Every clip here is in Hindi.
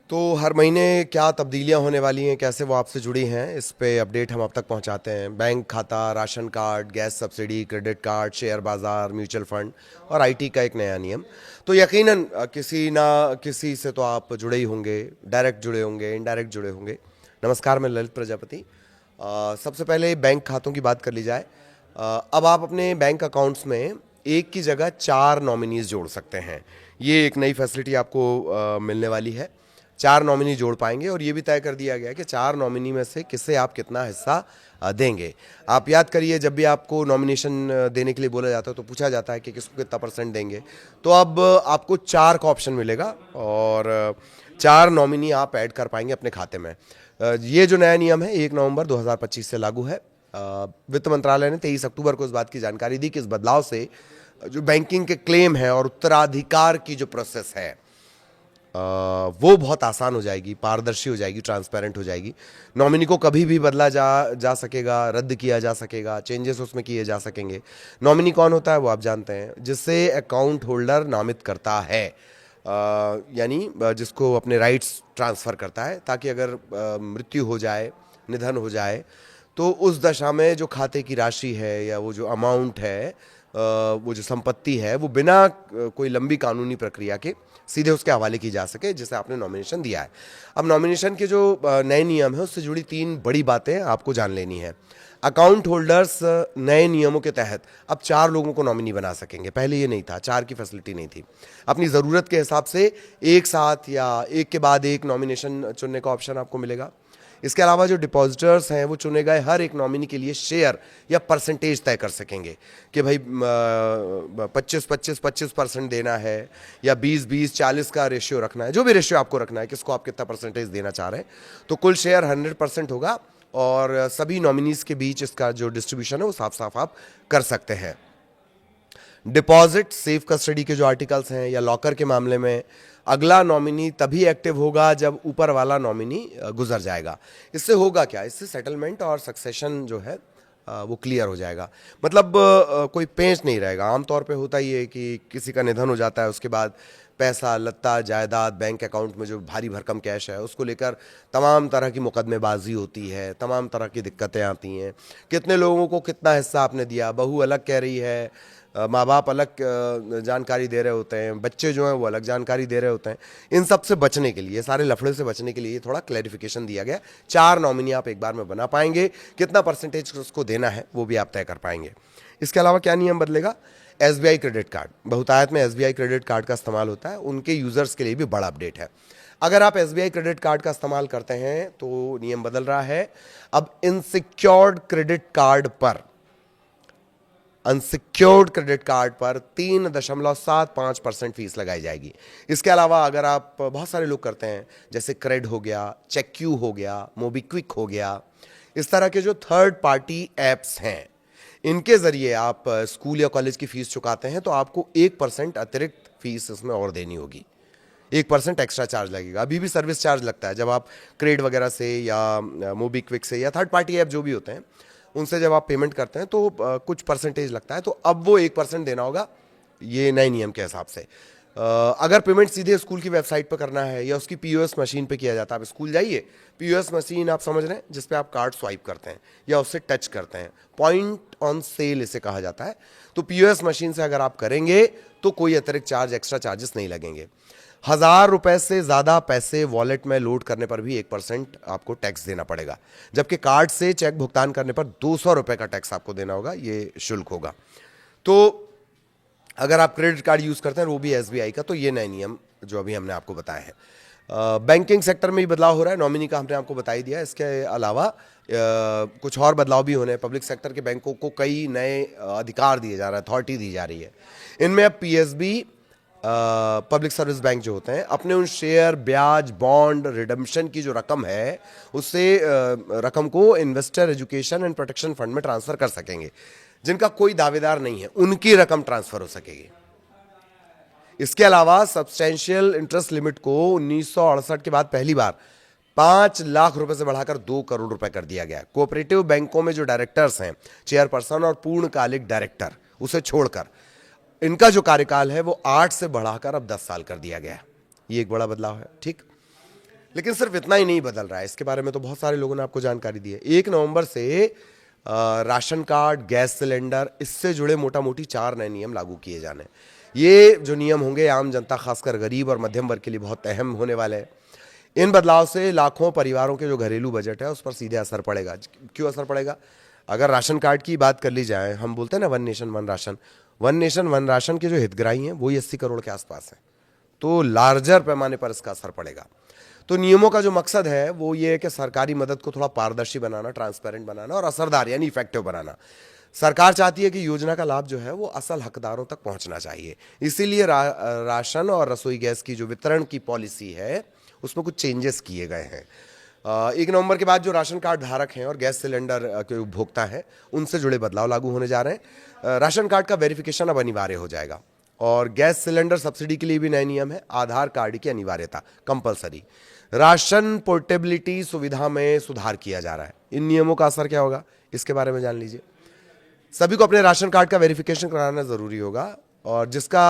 तो हर महीने क्या तब्दीलियां होने वाली हैं, कैसे वो आपसे जुड़ी हैं, इस पे अपडेट हम आप तक पहुंचाते हैं। बैंक खाता, ration card, gas subsidy, credit card, share बाज़ार, म्यूचुअल फंड और आईटी का एक नया नियम। तो यकीनन किसी ना किसी से तो आप जुड़े ही होंगे, डायरेक्ट जुड़े होंगे, इनडायरेक्ट जुड़े होंगे। नमस्कार, मैं ललित प्रजापति। सबसे पहले बैंक खातों की बात कर ली जाए। अब आप अपने बैंक अकाउंट्स में एक की जगह 4 नॉमिनीज जोड़ सकते हैं। ये एक नई फैसिलिटी आपको मिलने वाली है। 4 नॉमिनी जोड़ पाएंगे और ये भी तय कर दिया गया है कि 4 नॉमिनी में से किसे आप कितना हिस्सा देंगे। आप याद करिए, जब भी आपको नॉमिनेशन देने के लिए बोला जाता है तो पूछा जाता है कि किसको कितना परसेंट देंगे। तो अब आपको 4 का ऑप्शन मिलेगा और 4 नॉमिनी आप ऐड कर पाएंगे अपने खाते में। ये जो नया नियम है 1 नवंबर 2025 से लागू है। वित्त मंत्रालय ने 23 अक्टूबर को इस बात की जानकारी दी कि इस बदलाव से जो बैंकिंग के क्लेम है और उत्तराधिकार की जो प्रोसेस है वो बहुत आसान हो जाएगी, पारदर्शी हो जाएगी, ट्रांसपेरेंट हो जाएगी। नॉमिनी को कभी भी बदला जा सकेगा, रद्द किया जा सकेगा, चेंजेस उसमें किए जा सकेंगे। नॉमिनी कौन होता है वो आप जानते हैं, जिससे अकाउंट होल्डर नामित करता है, यानी जिसको अपने राइट्स ट्रांसफ़र करता है, ताकि अगर मृत्यु हो जाए, निधन हो जाए, तो उस दशा में जो खाते की राशि है या वो जो अमाउंट है, वो जो संपत्ति है, वो बिना कोई लंबी कानूनी प्रक्रिया के सीधे उसके हवाले की जा सके जिसे आपने नॉमिनेशन दिया है। अब नॉमिनेशन के जो नए नियम है उससे जुड़ी 3 बड़ी बातें आपको जान लेनी है। अकाउंट होल्डर्स नए नियमों के तहत अब 4 लोगों को नॉमिनी बना सकेंगे। पहले ये नहीं था, 4 की फैसिलिटी नहीं थी। अपनी ज़रूरत के हिसाब से एक साथ या एक के बाद एक नॉमिनेशन चुनने का ऑप्शन आपको मिलेगा। इसके अलावा जो डिपॉजिटर्स हैं वो चुने गए हर एक नॉमिनी के लिए शेयर या परसेंटेज तय कर सकेंगे कि भाई 25-25-25% देना है या 20-20-40 का रेशियो रखना है। जो भी रेशियो आपको रखना है, किसको आप कितना परसेंटेज देना चाह रहे हैं। तो कुल शेयर 100% होगा और सभी नॉमिनीज के बीच इसका जो डिस्ट्रीब्यूशन है वो साफ साफ आप कर सकते हैं। डिपॉजिट, सेफ कस्टडी के जो आर्टिकल्स हैं या लॉकर के मामले में अगला नॉमिनी तभी एक्टिव होगा जब ऊपर वाला नॉमिनी गुजर जाएगा। इससे होगा क्या, इससे सेटलमेंट और सक्सेशन जो है वो क्लियर हो जाएगा। मतलब कोई पेंच नहीं रहेगा। आमतौर पे होता ही है कि किसी का निधन हो जाता है, उसके बाद पैसा, लत्ता, जायदाद, बैंक अकाउंट में जो भारी भरकम कैश है उसको लेकर तमाम तरह की मुकदमेबाजी होती है, तमाम तरह की दिक्कतें आती हैं। कितने लोगों को कितना हिस्सा आपने दिया, बहू अलग कह रही है, माँ बाप अलग जानकारी दे रहे होते हैं, बच्चे जो हैं वो अलग जानकारी दे रहे होते हैं। इन सब से बचने के लिए, सारे लफड़े से बचने के लिए थोड़ा क्लैरिफिकेशन दिया गया। 4 नॉमिनी आप एक बार में बना पाएंगे, कितना परसेंटेज उसको देना है वो भी आप तय कर पाएंगे। इसके अलावा क्या नियम बदलेगा, एसबीआई क्रेडिट कार्ड, बहुतायत में एसबीआई क्रेडिट कार्ड का इस्तेमाल होता है, उनके यूज़र्स के लिए भी बड़ा अपडेट है। अगर आप एसबीआई क्रेडिट कार्ड का इस्तेमाल करते हैं तो नियम बदल रहा है। अब इनसिक्योर्ड क्रेडिट कार्ड पर, अनसिक्योर्ड क्रेडिट कार्ड पर 3.75% फीस लगाई जाएगी। इसके अलावा अगर आप, बहुत सारे लोग करते हैं, जैसे क्रेड हो गया, चेक्यू हो गया, मोबीक्विक हो गया, इस तरह के जो थर्ड पार्टी एप्स हैं, इनके जरिए आप स्कूल या कॉलेज की फीस चुकाते हैं तो आपको 1% अतिरिक्त फीस इसमें और देनी होगी। 1% एक्स्ट्रा चार्ज लगेगा। अभी भी सर्विस चार्ज लगता है जब आप क्रेड वगैरह से या मोबीक्विक से या थर्ड पार्टी ऐप जो भी होते हैं उनसे जब आप पेमेंट करते हैं तो कुछ परसेंटेज लगता है, तो अब वो 1% देना होगा ये नए नियम के हिसाब से। अगर पेमेंट सीधे स्कूल की वेबसाइट पर करना है या उसकी पीओएस मशीन पे किया जाता है, आप स्कूल जाइए, पीओएस मशीन आप समझ रहे हैं जिस पे आप कार्ड स्वाइप करते हैं या उससे टच करते हैं, पॉइंट ऑन सेल इसे कहा जाता है। तो पीओएस मशीन से अगर आप करेंगे तो कोई अतिरिक्त चार्ज, एक्स्ट्रा चार्जेस नहीं लगेंगे। 1,000 रुपए से ज़्यादा पैसे वॉलेट में लोड करने पर भी 1% आपको टैक्स देना पड़ेगा, जबकि कार्ड से चेक भुगतान करने पर 200 रुपए का टैक्स आपको देना होगा, ये शुल्क होगा। तो अगर आप क्रेडिट कार्ड यूज़ करते हैं वो भी एसबीआई का, तो ये नए नियम जो अभी हमने आपको बताए हैं। बैंकिंग सेक्टर में ही बदलाव हो रहा है, नॉमिनी का हमने आपको बता ही दिया। इसके अलावा कुछ और बदलाव भी होने हैं। पब्लिक सेक्टर के बैंकों को कई नए अधिकार दिए जा रहे हैं, अथॉरिटी दी जा रही है। इनमें अब पीएसबी, पब्लिक सर्विस बैंक जो होते हैं, अपने उन शेयर, ब्याज, बॉन्ड, रिडम्पशन की जो रकम है उससे रकम को investor education and protection fund में ट्रांसफर कर सकेंगे। जिनका कोई दावेदार नहीं है उनकी रकम ट्रांसफर हो सकेगी। इसके अलावा सब्सटेंशियल इंटरेस्ट लिमिट को 1968 के बाद पहली बार 5 लाख रुपए से बढ़ाकर 2 करोड़ रुपए कर दिया गया। कोऑपरेटिव बैंकों में जो डायरेक्टर्स हैं, चेयरपर्सन और पूर्णकालिक डायरेक्टर, उसे छोड़कर इनका जो कार्यकाल है वो 8 से बढ़ाकर अब 10 साल कर दिया गया है। ये एक बड़ा बदलाव है। ठीक, लेकिन सिर्फ इतना ही नहीं बदल रहा है, इसके बारे में तो बहुत सारे लोगों ने आपको जानकारी दी है। 1 नवंबर से राशन कार्ड, गैस सिलेंडर, इससे जुड़े मोटा मोटी 4 नए नियम लागू किए जाने। ये जो नियम होंगे आम जनता, खासकर गरीब और मध्यम वर्ग के लिए बहुत अहम होने वाले हैं। इन बदलाव से लाखों परिवारों के जो घरेलू बजट है उस पर सीधे असर पड़ेगा। क्यों असर पड़ेगा? अगर राशन कार्ड की बात कर ली जाए, हम बोलते हैं ना one nation one ration, one nation one ration के जो हितग्राही हैं वही 80 करोड़ के आसपास हैं, तो लार्जर पैमाने पर इसका असर पड़ेगा। तो नियमों का जो मकसद है वो ये है कि सरकारी मदद को थोड़ा पारदर्शी बनाना, ट्रांसपेरेंट बनाना और असरदार यानी इफेक्टिव बनाना। सरकार चाहती है कि योजना का लाभ जो है वो असल हकदारों तक पहुंचना चाहिए। इसीलिए राशन और रसोई गैस की जो वितरण की पॉलिसी है उसमें कुछ चेंजेस किए गए हैं। 1 नवंबर के बाद जो राशन कार्ड धारक हैं और गैस सिलेंडर के उपभोक्ता हैं उनसे जुड़े बदलाव लागू होने जा रहे हैं। राशन कार्ड का वेरिफिकेशन अब अनिवार्य हो जाएगा और गैस सिलेंडर सब्सिडी के लिए भी नए नियम है। आधार कार्ड की अनिवार्यता कंपलसरी। राशन पोर्टेबिलिटी सुविधा में सुधार किया जा रहा है। इन नियमों का असर क्या होगा इसके बारे में जान लीजिए। सभी को अपने राशन कार्ड का वेरिफिकेशन कराना जरूरी होगा और जिसका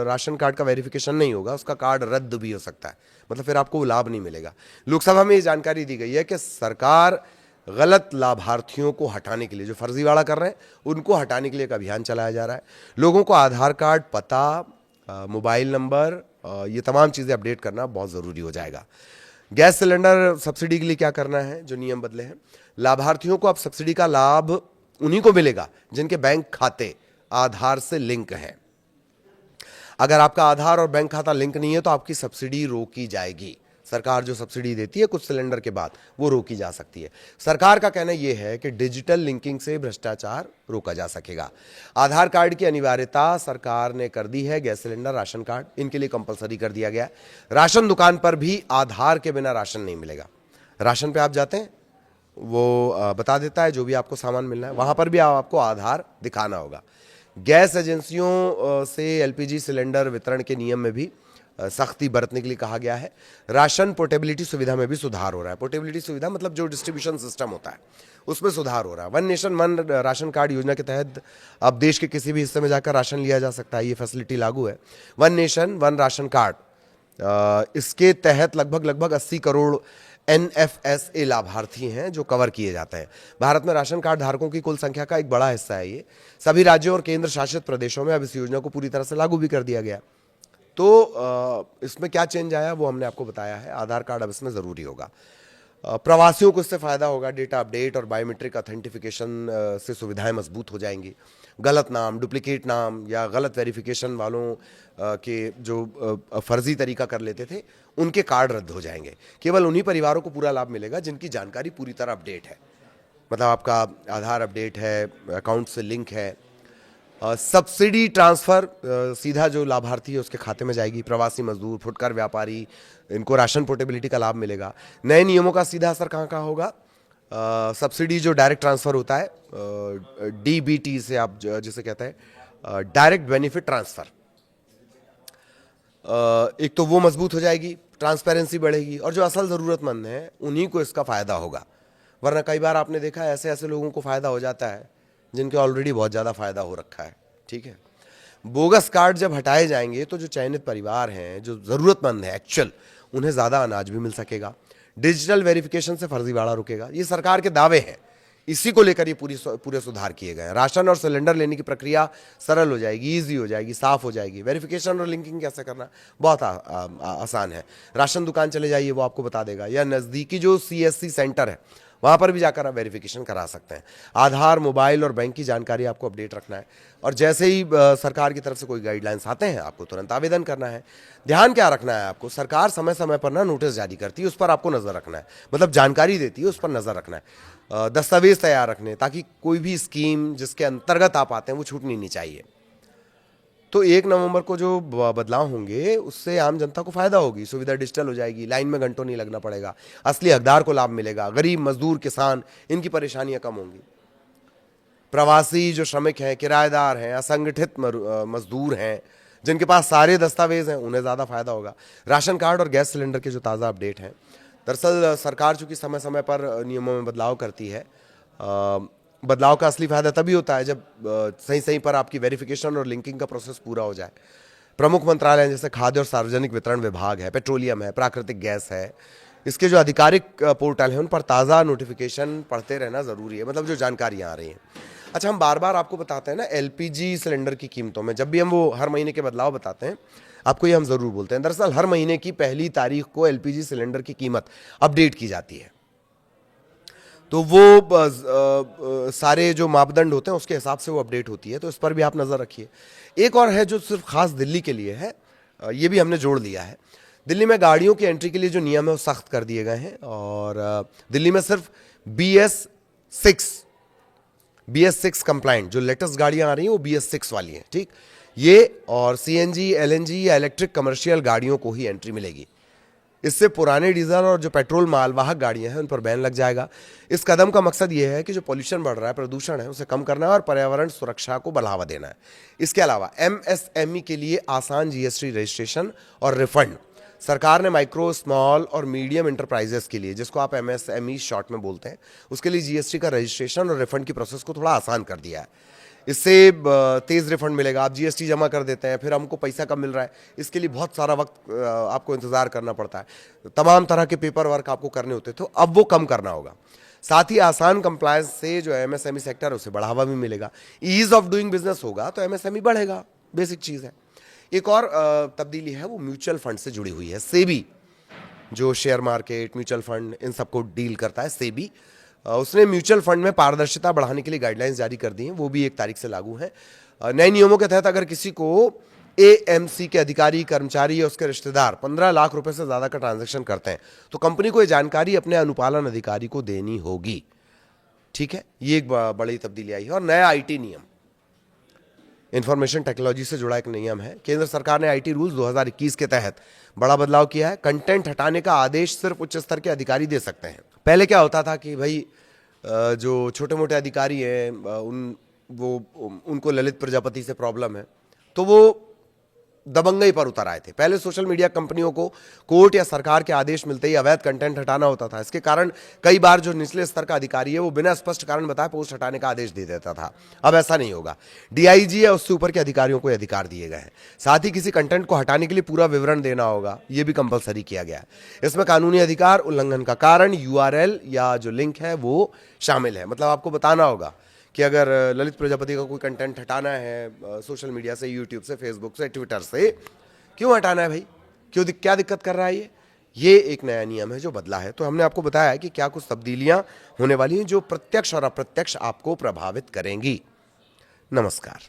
राशन कार्ड का वेरिफिकेशन नहीं होगा उसका कार्ड रद्द भी हो सकता है, मतलब फिर आपको लाभ नहीं मिलेगा। लोकसभा में ये जानकारी दी गई है कि सरकार गलत लाभार्थियों को हटाने के लिए, जो फर्जीवाड़ा कर रहे हैं उनको हटाने के लिए एक अभियान चलाया जा रहा है। लोगों को आधार कार्ड, पता, मोबाइल नंबर, ये तमाम चीज़ें अपडेट करना बहुत ज़रूरी हो जाएगा। गैस सिलेंडर सब्सिडी के लिए क्या करना है, जो नियम बदले हैं, लाभार्थियों को अब सब्सिडी का लाभ उन्हीं को मिलेगा जिनके बैंक खाते आधार से लिंक हैं। अगर आपका आधार और बैंक खाता लिंक नहीं है तो आपकी सब्सिडी रोकी जाएगी। सरकार जो सब्सिडी देती है कुछ सिलेंडर के बाद वो रोकी जा सकती है। सरकार का कहना यह है कि डिजिटल लिंकिंग से भ्रष्टाचार रोका जा सकेगा। आधार कार्ड की अनिवार्यता सरकार ने कर दी है। गैस सिलेंडर, राशन कार्ड, इनके लिए कंपलसरी कर दिया गया। राशन दुकान पर भी आधार के बिना राशन नहीं मिलेगा। राशन पे आप जाते हैं, वो बता देता है जो भी आपको सामान मिलना है, वहां पर भी आपको आधार दिखाना होगा। गैस एजेंसियों से एलपीजी सिलेंडर वितरण के नियम में भी सख्ती बरतने के लिए कहा गया है। राशन पोर्टेबिलिटी सुविधा में भी सुधार हो रहा है। पोर्टेबिलिटी सुविधा मतलब जो डिस्ट्रीब्यूशन सिस्टम होता है उसमें सुधार हो रहा है। One nation one ration card योजना के तहत अब देश के किसी भी हिस्से में जाकर राशन लिया जा सकता है। ये फैसिलिटी लागू है। One nation one ration card, इसके तहत लगभग 80 करोड़ NFSA लाभार्थी हैं जो कवर किए जाते हैं। भारत में राशन कार्ड धारकों की कुल संख्या का एक बड़ा हिस्सा है ये। सभी राज्यों और केंद्र शासित प्रदेशों में अब इस योजना को पूरी तरह से लागू भी कर दिया गया। तो इसमें क्या चेंज आया वो हमने आपको बताया है। आधार कार्ड अब इसमें ज़रूरी होगा। प्रवासियों को इससे फ़ायदा होगा। डेटा अपडेट और बायोमेट्रिक ऑथेंटिफिकेशन से सुविधाएं मजबूत हो जाएंगी। गलत नाम, डुप्लीकेट नाम या गलत वेरिफिकेशन वालों के जो फर्जी तरीका कर लेते थे उनके कार्ड रद्द हो जाएंगे। केवल उन्हीं परिवारों को पूरा लाभ मिलेगा जिनकी जानकारी पूरी तरह अपडेट है, मतलब आपका आधार अपडेट है, अकाउंट से लिंक है। सब्सिडी ट्रांसफ़र सीधा जो लाभार्थी है उसके खाते में जाएगी। प्रवासी मजदूर, फुटकर व्यापारी, इनको राशन पोर्टेबिलिटी का लाभ मिलेगा। नए नियमों का सीधा असर कहाँ कहाँ होगा? सब्सिडी जो डायरेक्ट ट्रांसफ़र होता है, DBT से आप जिसे कहते हैं डायरेक्ट बेनिफिट ट्रांसफ़र, एक तो वो मजबूत हो जाएगी, ट्रांसपेरेंसी बढ़ेगी और जो असल ज़रूरतमंद हैं उन्हीं को इसका फ़ायदा होगा। वरना कई बार आपने देखा है ऐसे ऐसे लोगों को फ़ायदा हो जाता है जिनके ऑलरेडी बहुत ज़्यादा फ़ायदा हो रखा है। ठीक है, बोगस कार्ड जब हटाए जाएंगे तो जो चयनित परिवार हैं, जो ज़रूरतमंद है एक्चुअल, उन्हें ज़्यादा अनाज भी मिल सकेगा। डिजिटल वेरिफिकेशन से फर्जीवाड़ा रुकेगा। ये सरकार के दावे हैं, इसी को लेकर ये पूरे सुधार किए गए हैं। राशन और सिलेंडर लेने की प्रक्रिया सरल हो जाएगी, ईजी हो जाएगी, साफ हो जाएगी। वेरिफिकेशन और लिंकिंग कैसे करना बहुत आसान है। राशन दुकान चले जाइए, वो आपको बता देगा, या नज़दीकी जो CSC सेंटर है वहाँ पर भी जाकर आप वेरिफिकेशन करा सकते हैं। आधार, मोबाइल और बैंक की जानकारी आपको अपडेट रखना है और जैसे ही सरकार की तरफ से कोई गाइडलाइंस आते हैं आपको तुरंत आवेदन करना है। ध्यान क्या रखना है आपको, सरकार समय समय पर ना नोटिस जारी करती है, उस पर आपको नज़र रखना है, मतलब जानकारी देती है, उस पर नज़र रखना है। दस्तावेज तैयार रखने, ताकि कोई भी स्कीम जिसके अंतर्गत आप आते हैं वो छूटनी नहीं चाहिए। तो 1 नवंबर को जो बदलाव होंगे उससे आम जनता को फायदा होगी। सुविधा डिजिटल हो जाएगी, लाइन में घंटों नहीं लगना पड़ेगा, असली हकदार को लाभ मिलेगा। गरीब, मजदूर, किसान, इनकी परेशानियां कम होंगी। प्रवासी जो श्रमिक हैं, किराएदार हैं, असंगठित मजदूर हैं, जिनके पास सारे दस्तावेज हैं, उन्हें ज़्यादा फायदा होगा। राशन कार्ड और गैस सिलेंडर के जो ताज़ा अपडेट हैं, दरअसल सरकार चूँकि समय समय पर नियमों में बदलाव करती है, बदलाव का असली फायदा तभी होता है जब सही पर आपकी वेरिफिकेशन और लिंकिंग का प्रोसेस पूरा हो जाए। प्रमुख मंत्रालय जैसे खाद्य और सार्वजनिक वितरण विभाग है, पेट्रोलियम है, प्राकृतिक गैस है, इसके जो आधिकारिक पोर्टल हैं उन पर ताज़ा नोटिफिकेशन पढ़ते रहना ज़रूरी है, मतलब जो जानकारियाँ आ रही हैं। अच्छा, हम बार बार आपको बताते हैं ना एलपीजी सिलेंडर की कीमतों में, जब भी हम वो हर महीने के बदलाव बताते हैं आपको ये हम ज़रूर बोलते हैं। दरअसल हर महीने की पहली तारीख को एलपीजी सिलेंडर की कीमत अपडेट की जाती है, तो वो सारे जो मापदंड होते हैं उसके हिसाब से वो अपडेट होती है, तो इस पर भी आप नज़र रखिए। एक और है जो सिर्फ खास दिल्ली के लिए है, ये भी हमने जोड़ लिया है। दिल्ली में गाड़ियों की एंट्री के लिए जो नियम है वो सख्त कर दिए गए हैं, और दिल्ली में सिर्फ BS6 कंप्लाइंट जो लेटेस्ट गाड़ियां आ रही हैं वो BS6 वाली हैं, ठीक ये, और CNG LNG या इलेक्ट्रिक कमर्शियल गाड़ियों को ही एंट्री मिलेगी। इससे पुराने डीजल और जो पेट्रोल मालवाहक गाड़ियां हैं उन पर बैन लग जाएगा। इस कदम का मकसद ये है कि जो पॉल्यूशन बढ़ रहा है, प्रदूषण है, उसे कम करना है और पर्यावरण सुरक्षा को बढ़ावा देना है। इसके अलावा MSME के लिए आसान GST रजिस्ट्रेशन और रिफंड सरकार ने माइक्रो, स्मॉल और मीडियम इंटरप्राइजेस के लिए, जिसको आप MSME शॉर्ट में बोलते हैं, उसके लिए GST का रजिस्ट्रेशन और रिफंड की प्रोसेस को थोड़ा आसान कर दिया है। इससे तेज़ रिफंड मिलेगा। आप GST जमा कर देते हैं, फिर हमको पैसा कब मिल रहा है, इसके लिए बहुत सारा वक्त आपको इंतज़ार करना पड़ता है, तमाम तरह के पेपर वर्क आपको करने होते थे, तो अब वो कम करना होगा। साथ ही आसान कंप्लायंस से जो MSME सेक्टर है उसे बढ़ावा भी मिलेगा। ईज ऑफ डूइंग बिजनेस होगा तो MSME बढ़ेगा, बेसिक चीज़ है। एक और तब्दीली है वो म्यूचुअल फंड से जुड़ी हुई है। सेबी जो शेयर मार्केट, म्यूचुअल फंड, इन सबको डील करता है, सेबी, उसने म्यूचुअल फंड में पारदर्शिता बढ़ाने के लिए गाइडलाइंस जारी कर दी हैं, वो भी 1 तारीख से लागू हैं। नए नियमों के तहत अगर किसी को AMC के अधिकारी, कर्मचारी या उसके रिश्तेदार 15 लाख रुपए से ज़्यादा का ट्रांजैक्शन करते हैं तो कंपनी को ये जानकारी अपने अनुपालन अधिकारी को देनी होगी, ठीक है। ये एक बड़ी तब्दीली आई है। और नया IT नियम, इंफॉर्मेशन टेक्नोलॉजी से जुड़ा एक नियम है। केंद्र सरकार ने IT रूल्स 2021 के तहत बड़ा बदलाव किया है। कंटेंट हटाने का आदेश सिर्फ उच्च स्तर के अधिकारी दे सकते हैं। पहले क्या होता था कि भाई जो छोटे मोटे अधिकारी हैं उनको ललित प्रजापति से प्रॉब्लम है, तो वो दबंगई पर उतर आए थे। पहले सोशल मीडिया कंपनियों को कोर्ट या सरकार के आदेश मिलते ही अवैध कंटेंट हटाना होता था। इसके कारण कई बार जो निचले स्तर का अधिकारी है वो बिना स्पष्ट कारण बताए पोस्ट हटाने का आदेश दे देता था। अब ऐसा नहीं होगा। DIG या उससे ऊपर के अधिकारियों को अधिकार दिए गए हैं। साथ ही किसी कंटेंट को हटाने के लिए पूरा विवरण देना होगा, ये भी कंपलसरी किया गया है। इसमें कानूनी अधिकार उल्लंघन का कारण, URL या जो लिंक है वो शामिल है। मतलब आपको बताना होगा कि अगर ललित प्रजापति का कोई कंटेंट हटाना है सोशल मीडिया से, यूट्यूब से, फेसबुक से, ट्विटर से, क्यों हटाना है भाई, क्या दिक्कत कर रहा है ये एक नया नियम है जो बदला है। तो हमने आपको बताया है कि क्या कुछ तब्दीलियां होने वाली हैं जो प्रत्यक्ष और अप्रत्यक्ष आपको प्रभावित करेंगी। नमस्कार।